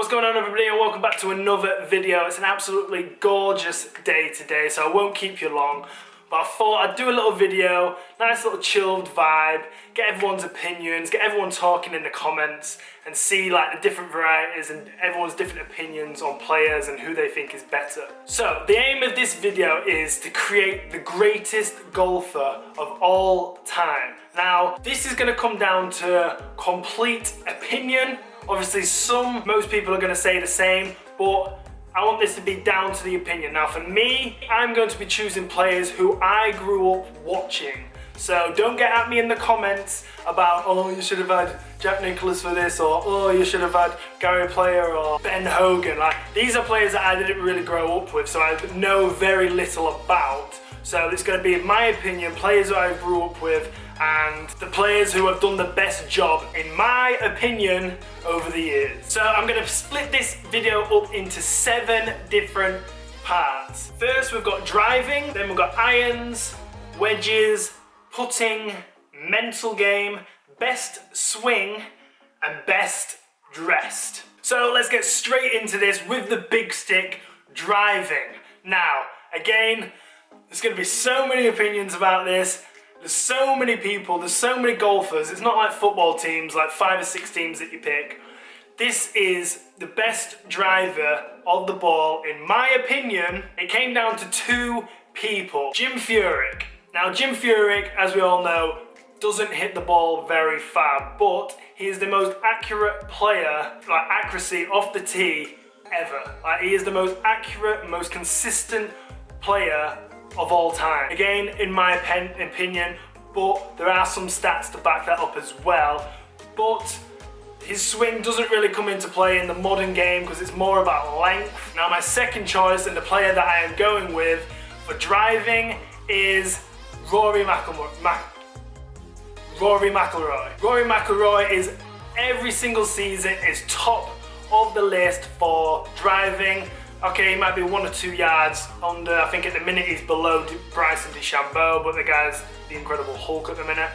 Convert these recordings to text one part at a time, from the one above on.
What's going on, everybody, and welcome back to another video. It's an absolutely gorgeous day today, so I won't keep you long. But I thought I'd do a little video, nice little chilled vibe, get everyone's opinions, get everyone talking in the comments, and see like the different varieties and everyone's different opinions on players and who they think is better. So the aim of this video is to create the greatest golfer of all time. Now, this is going to come down to complete opinion. Obviously, most people are going to say the same, but I want this to be down to the opinion. Now, for me, I'm going to be choosing players who I grew up watching. So don't get at me in the comments about, oh, you should have had Jack Nicklaus for this, or oh, you should have had Gary Player or Ben Hogan. Like, these are players that I didn't really grow up with, so I know very little about. So it's going to be, in my opinion, players that I grew up with and the players who have done the best job, in my opinion, over the years. So I'm going to split this video up into 7 different parts. First, we've got driving, then we've got irons, wedges, putting, mental game, best swing, and best dressed. So let's get straight into this with the big stick, driving. Now, again, there's going to be so many opinions about this. There's so many people, there's so many golfers. It's not like football teams, like 5 or 6 teams that you pick. This is the best driver of the ball, in my opinion. It came down to 2 people. Jim Furyk. Now, Jim Furyk, as we all know, doesn't hit the ball very far, but he is the most accurate player, like accuracy off the tee ever. Like, he is the most accurate, most consistent player of all time. Again, in my opinion, but there are some stats to back that up as well. But his swing doesn't really come into play in the modern game because it's more about length. Now, my second choice and the player that I am going with for driving is Rory McIlroy. Rory McIlroy is, every single season, is top of the list for driving. Okay, he might be 1 or 2 yards under. I think at the minute he's below Bryson DeChambeau, but the guy's the Incredible Hulk at the minute.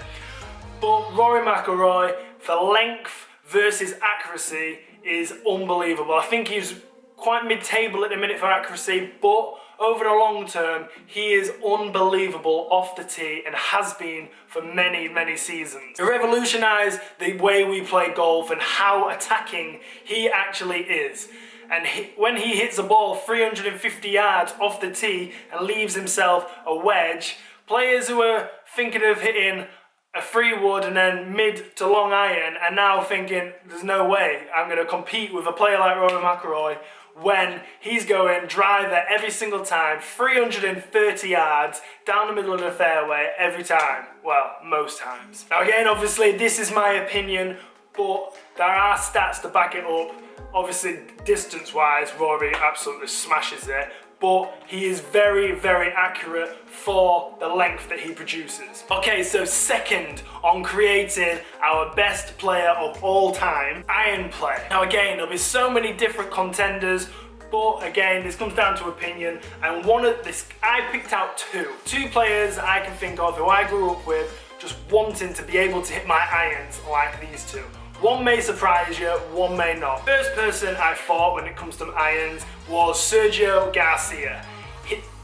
But Rory McIlroy, for length versus accuracy, is unbelievable. I think he's quite mid-table at the minute for accuracy, but over the long term, he is unbelievable off the tee and has been for many, many seasons. He revolutionized the way we play golf and how attacking he actually is. And when he hits a ball 350 yards off the tee and leaves himself a wedge, players who are thinking of hitting a 3-wood and then mid to long iron are now thinking, there's no way I'm going to compete with a player like Rory McIlroy when he's going driver every single time, 330 yards down the middle of the fairway every time. Well, most times. Now again, obviously this is my opinion, but there are stats to back it up. Obviously, distance-wise, Rory absolutely smashes it, but he is very, very accurate for the length that he produces. Okay, so second on creating our best player of all time, iron play. Now again, there'll be so many different contenders, but again, this comes down to opinion, and I picked out 2 players I can think of who I grew up with, just wanting to be able to hit my irons like these 2. One may surprise you, one may not. First person I thought when it comes to irons was Sergio Garcia.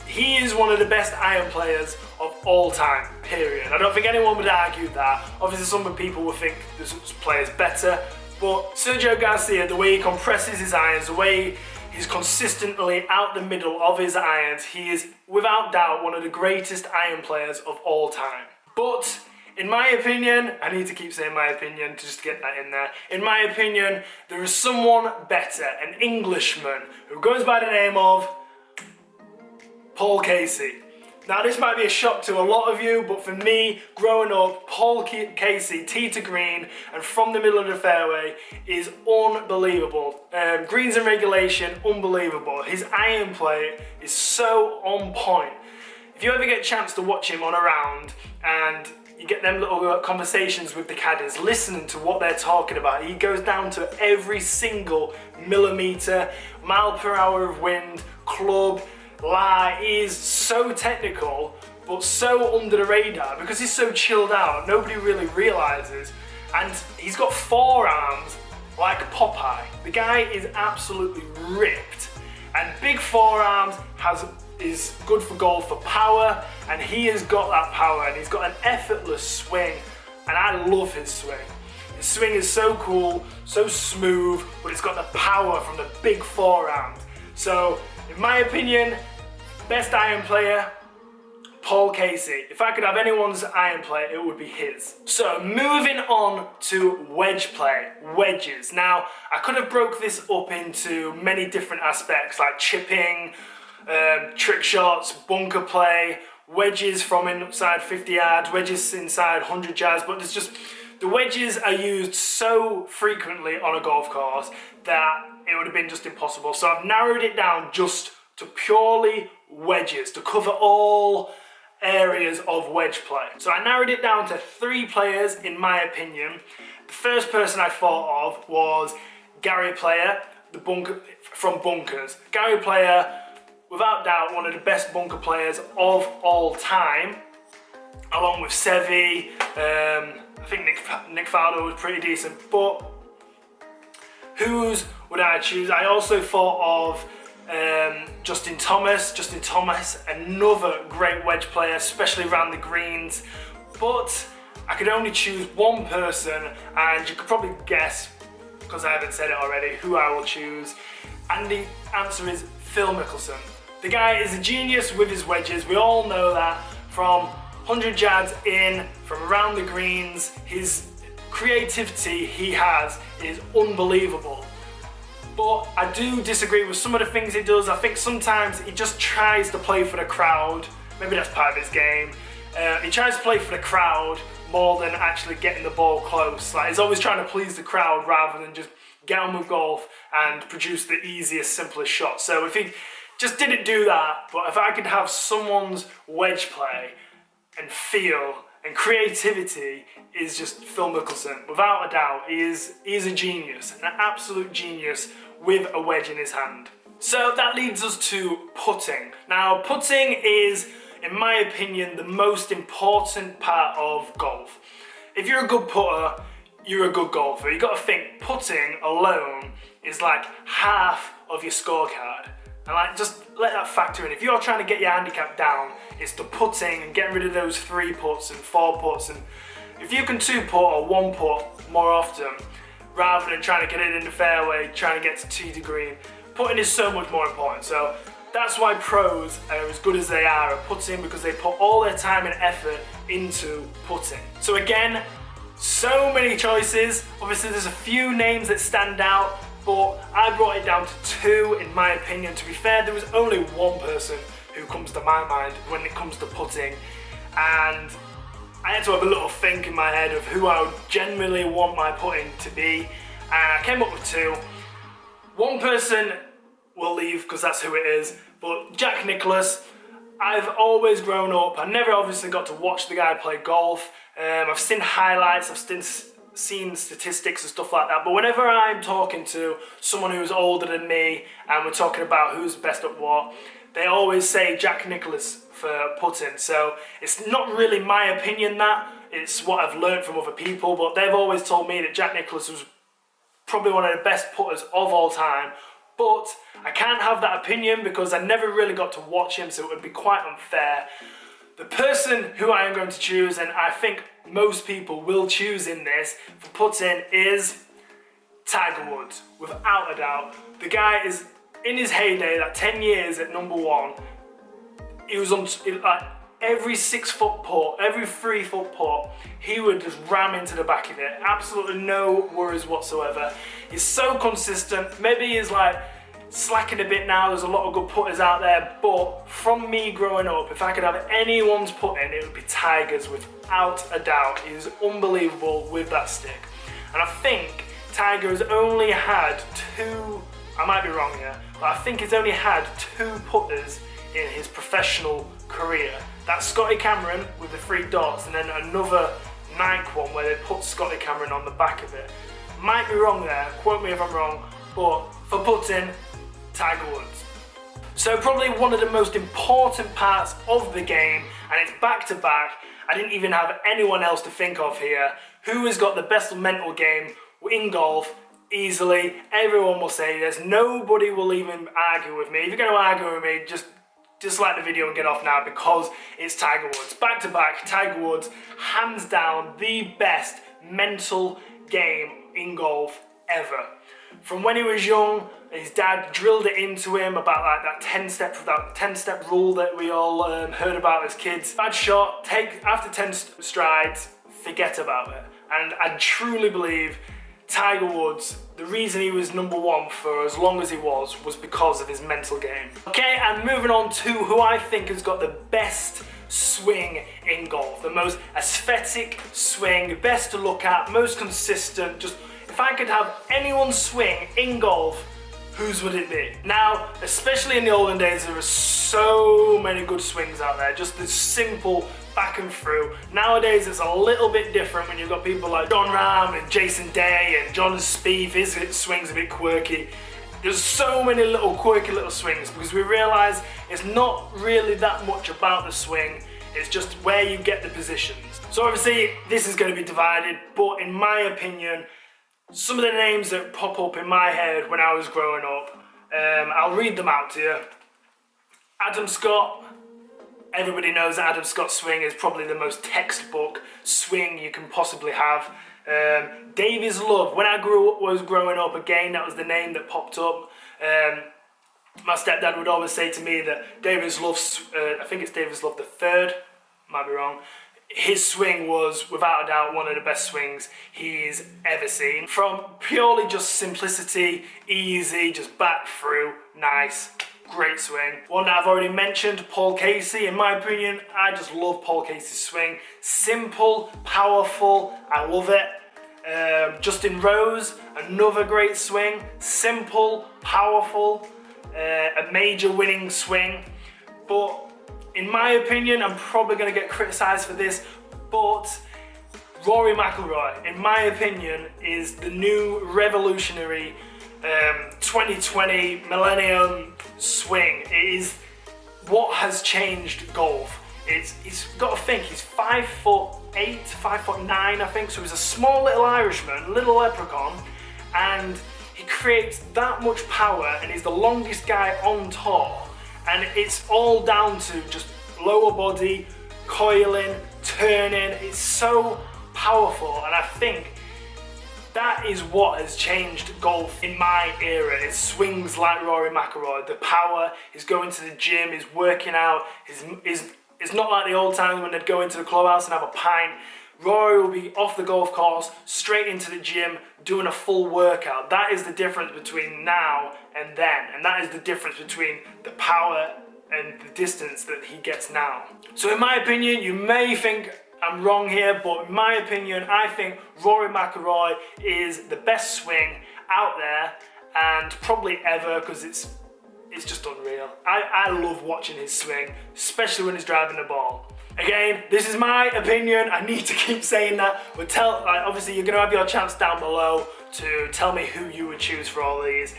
He is one of the best iron players of all time, period. I don't think anyone would argue that. Obviously, some people would think this player's better, but Sergio Garcia, the way he compresses his irons, the way he's consistently out the middle of his irons, he is without doubt one of the greatest iron players of all time. But in my opinion, I need to keep saying my opinion to just get that in there. In my opinion, there is someone better, an Englishman, who goes by the name of Paul Casey. Now, this might be a shock to a lot of you, but for me, growing up, Paul Casey, tee to green, and from the middle of the fairway, is unbelievable. Greens and regulation, unbelievable. His iron play is so on point. If you ever get a chance to watch him on a round, and you get them little conversations with the caddies, listening to what they're talking about. He goes down to every single millimeter, mile per hour of wind, club, lie. He is so technical, but so under the radar because he's so chilled out. Nobody really realizes. And he's got forearms like Popeye. The guy is absolutely ripped, and big forearms is good for golf for power, and he has got that power, and he's got an effortless swing, and I love his swing. His swing is so cool, so smooth, but it's got the power from the big forearms. So, in my opinion, best iron player, Paul Casey. If I could have anyone's iron play, it would be his. So moving on to wedge play, wedges. Now, I could have broke this up into many different aspects like chipping, trick shots, bunker play, wedges from inside 50 yards, wedges inside 100 yards, but there's just, the wedges are used so frequently on a golf course that it would have been just impossible. So I've narrowed it down just to purely wedges, to cover all areas of wedge play. So I narrowed it down to 3 players in my opinion. The first person I thought of was Gary Player, from Bunkers. Gary Player, without doubt, one of the best bunker players of all time, along with Seve. I think Nick Faldo was pretty decent, but whose would I choose? I also thought of Justin Thomas. Justin Thomas, another great wedge player, especially around the greens. But I could only choose one person, and you could probably guess, because I haven't said it already, who I will choose. And the answer is Phil Mickelson. The guy is a genius with his wedges. We all know that from 100 yards in, from around the greens. His creativity he has is unbelievable. But I do disagree with some of the things he does. I think sometimes he just tries to play for the crowd. Maybe that's part of his game. He tries to play for the crowd more than actually getting the ball close. Like, he's always trying to please the crowd rather than just get on with golf and produce the easiest, simplest shot. So if he just didn't do that, but if I could have someone's wedge play and feel and creativity, is just Phil Mickelson. Without a doubt, he's a genius, an absolute genius with a wedge in his hand. So that leads us to putting. Now, putting is, in my opinion, the most important part of golf. If you're a good putter, you're a good golfer. You got to think putting alone is like half of your scorecard. And like, just let that factor in. If you're trying to get your handicap down, it's the putting and getting rid of those 3 putts and 4 putts. And if you can 2 putt or 1 putt more often, rather than trying to get it in the fairway, trying to get to tee to green, putting is so much more important. So that's why pros are as good as they are at putting, because they put all their time and effort into putting. So again, so many choices. Obviously there's a few names that stand out, but I brought it down to 2 in my opinion. To be fair, there was only one person who comes to my mind when it comes to putting, and I had to have a little think in my head of who I would genuinely want my putting to be, and I came up with 2. One person will leave because that's who it is, but Jack Nicklaus. I've always grown up, I never obviously got to watch the guy play golf. I've seen highlights, I've seen statistics and stuff like that, but whenever I'm talking to someone who's older than me and we're talking about who's best at what, they always say Jack Nicklaus for putting. So it's not really my opinion, that it's what I've learned from other people, but they've always told me that Jack Nicklaus was probably one of the best putters of all time. But I can't have that opinion because I never really got to watch him, so it would be quite unfair. The person who I am going to choose, and I think most people will choose in this for putting, is Tiger Woods, without a doubt. The guy is in his heyday, that 10 years at #1. He was on like every 6-foot putt, every 3-foot putt, he would just ram into the back of it. Absolutely no worries whatsoever. He's so consistent. Maybe he's like slacking a bit now. There's a lot of good putters out there, but from me growing up, if I could have anyone's putting, it would be Tiger's without a doubt. He was unbelievable with that stick. And I think Tiger has only had 2, I might be wrong here, but I think he's only had 2 putters in his professional career. That's Scotty Cameron with the 3 dots, and then another Nike one where they put Scotty Cameron on the back of it. Might be wrong there, quote me if I'm wrong, but for putting, Tiger Woods. So probably one of the most important parts of the game, and it's back to back. I didn't even have anyone else to think of here. Who has got the best mental game in golf easily. Everyone will say this. Nobody will even argue with me. If you're going to argue with me, just dislike the video and get off now, because it's Tiger Woods. Back to back, Tiger Woods, hands down the best mental game in golf ever. From when he was young, his dad drilled it into him about like that 10-step rule that we all heard about as kids. Bad shot, take after 10 strides, forget about it. And I truly believe Tiger Woods, the reason he was number one for as long as he was because of his mental game. Okay, and moving on to who I think has got the best swing in golf, the most aesthetic swing, best to look at, most consistent. Just if I could have anyone's swing in golf, whose would it be? Now, especially in the olden days, there were so many good swings out there, just this simple back and through. Nowadays, it's a little bit different when you've got people like Jon Rahm and Jason Day and Jordan Spieth. His swing's a bit quirky. There's so many little quirky little swings because we realise it's not really that much about the swing, it's just where you get the positions. So obviously, this is going to be divided, but in my opinion, some of the names that pop up in my head when I was growing up, I'll read them out to you. Adam Scott. Everybody knows that Adam Scott's swing is probably the most textbook swing you can possibly have. Davis Love. When I was growing up, again, that was the name that popped up. My stepdad would always say to me that Davis Love, I think it's Davis Love the third, might be wrong. His swing was, without a doubt, one of the best swings he's ever seen. From purely just simplicity, easy, just back through, nice, great swing. One that I've already mentioned, Paul Casey. In my opinion, I just love Paul Casey's swing. Simple, powerful, I love it. Justin Rose, another great swing. Simple, powerful, a major winning swing. But in my opinion, I'm probably going to get criticised for this, but Rory McIlroy, in my opinion, is the new revolutionary 2020 millennium swing. It is what has changed golf. He's got to think, he's 5'8", 5'9", I think, so he's a small little Irishman, little leprechaun, and he creates that much power, and he's the longest guy on tour. And it's all down to just lower body, coiling, turning. It's so powerful, and I think that is what has changed golf in my era. It's swings like Rory McIlroy. The power, he's going to the gym, he's working out. It's not like the old times when they'd go into the clubhouse and have a pint. Rory will be off the golf course, straight into the gym, doing a full workout. That is the difference between now and then. And that is the difference between the power and the distance that he gets now. So in my opinion, you may think I'm wrong here, but in my opinion, I think Rory McIlroy is the best swing out there, and probably ever, because it's just unreal. I love watching his swing, especially when he's driving the ball. Again, this is my opinion. I need to keep saying that, but obviously you're gonna have your chance down below to tell me who you would choose for all these.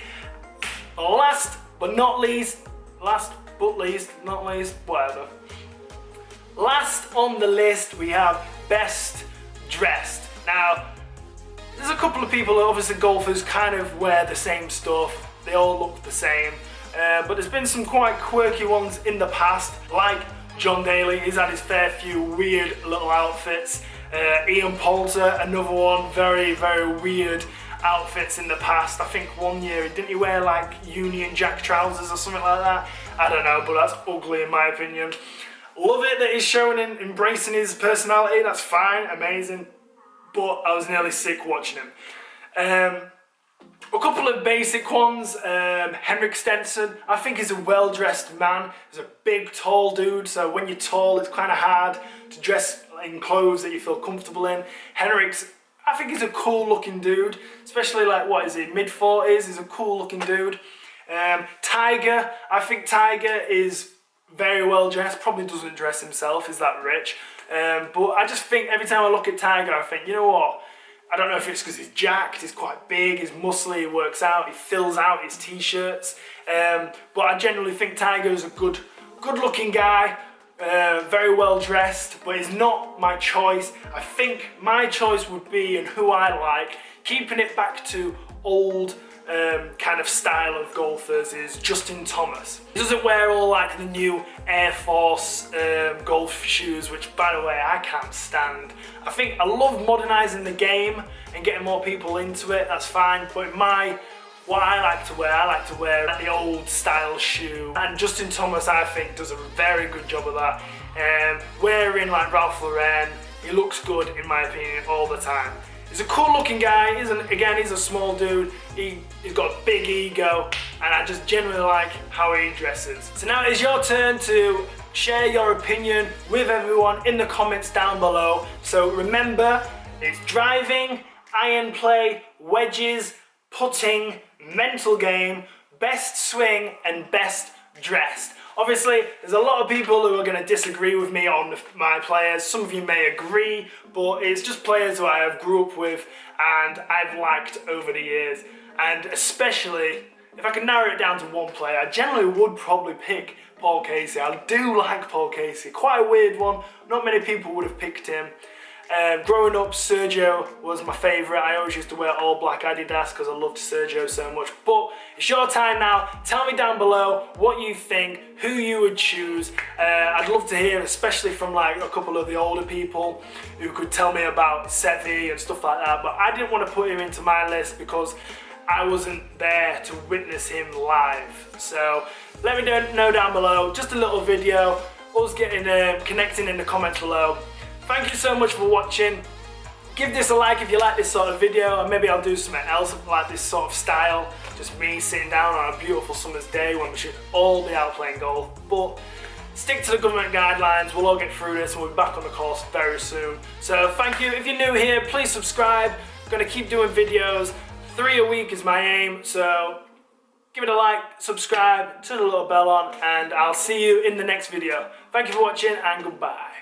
Last but not least, whatever. Last on the list, we have best dressed. Now, there's a couple of people, obviously golfers kind of wear the same stuff. They all look the same. But there's been some quite quirky ones in the past, like John Daly. He's had his fair few weird little outfits. Ian Poulter, another one, very, very weird outfits in the past. I think one year, didn't he wear like Union Jack trousers or something like that? I don't know, but that's ugly in my opinion. Love it that he's showing and embracing his personality, that's fine, amazing. But I was nearly sick watching him. A couple of basic ones. Henrik Stenson, I think he's a well-dressed man. He's a big, tall dude, so when you're tall, it's kind of hard to dress in clothes that you feel comfortable in. I think he's a cool-looking dude, especially like, what is he, mid-40s? He's a cool-looking dude. Tiger, I think Tiger is very well dressed, probably doesn't dress himself, he's that rich. But I just think every time I look at Tiger, I think, you know what? I don't know if it's because he's jacked, he's quite big, he's muscly, he works out, he fills out his t-shirts. But I generally think Tiger is a good looking guy, very well dressed, but he's not my choice. I think my choice would be, and who I like, keeping it back to old kind of style of golfers is Justin Thomas. He doesn't wear all like the new Air Force golf shoes, which by the way I can't stand. I love modernising the game and getting more people into it, that's fine, but what I like to wear like the old style shoe, and Justin Thomas I think does a very good job of that. Wearing like Ralph Lauren, he looks good in my opinion all the time. He's a cool looking guy, he's a small dude, he's got a big ego, and I just genuinely like how he dresses. So now it's your turn to share your opinion with everyone in the comments down below. So remember, it's driving, iron play, wedges, putting, mental game, best swing, and best dressed. Obviously, there's a lot of people who are going to disagree with me on my players. Some of you may agree, but it's just players who I have grew up with and I've liked over the years. And especially, if I can narrow it down to one player, I generally would probably pick Paul Casey. I do like Paul Casey. Quite a weird one. Not many people would have picked him. Growing up, Sergio was my favourite. I always used to wear all black Adidas because I loved Sergio so much. But it's your time now. Tell me down below what you think, who you would choose. I'd love to hear, especially from like a couple of the older people who could tell me about Seve and stuff like that. But I didn't want to put him into my list because I wasn't there to witness him live. So let me know down below. Just a little video, us getting connecting in the comments below. Thank you so much for watching. Give this a like if you like this sort of video, and maybe I'll do something else like this sort of style. Just me sitting down on a beautiful summer's day when we should all be out playing golf. But stick to the government guidelines, we'll all get through this and we'll be back on the course very soon. So thank you. If you're new here, please subscribe. I'm gonna keep doing videos. 3 a week is my aim, so give it a like, subscribe, turn the little bell on, and I'll see you in the next video. Thank you for watching and goodbye.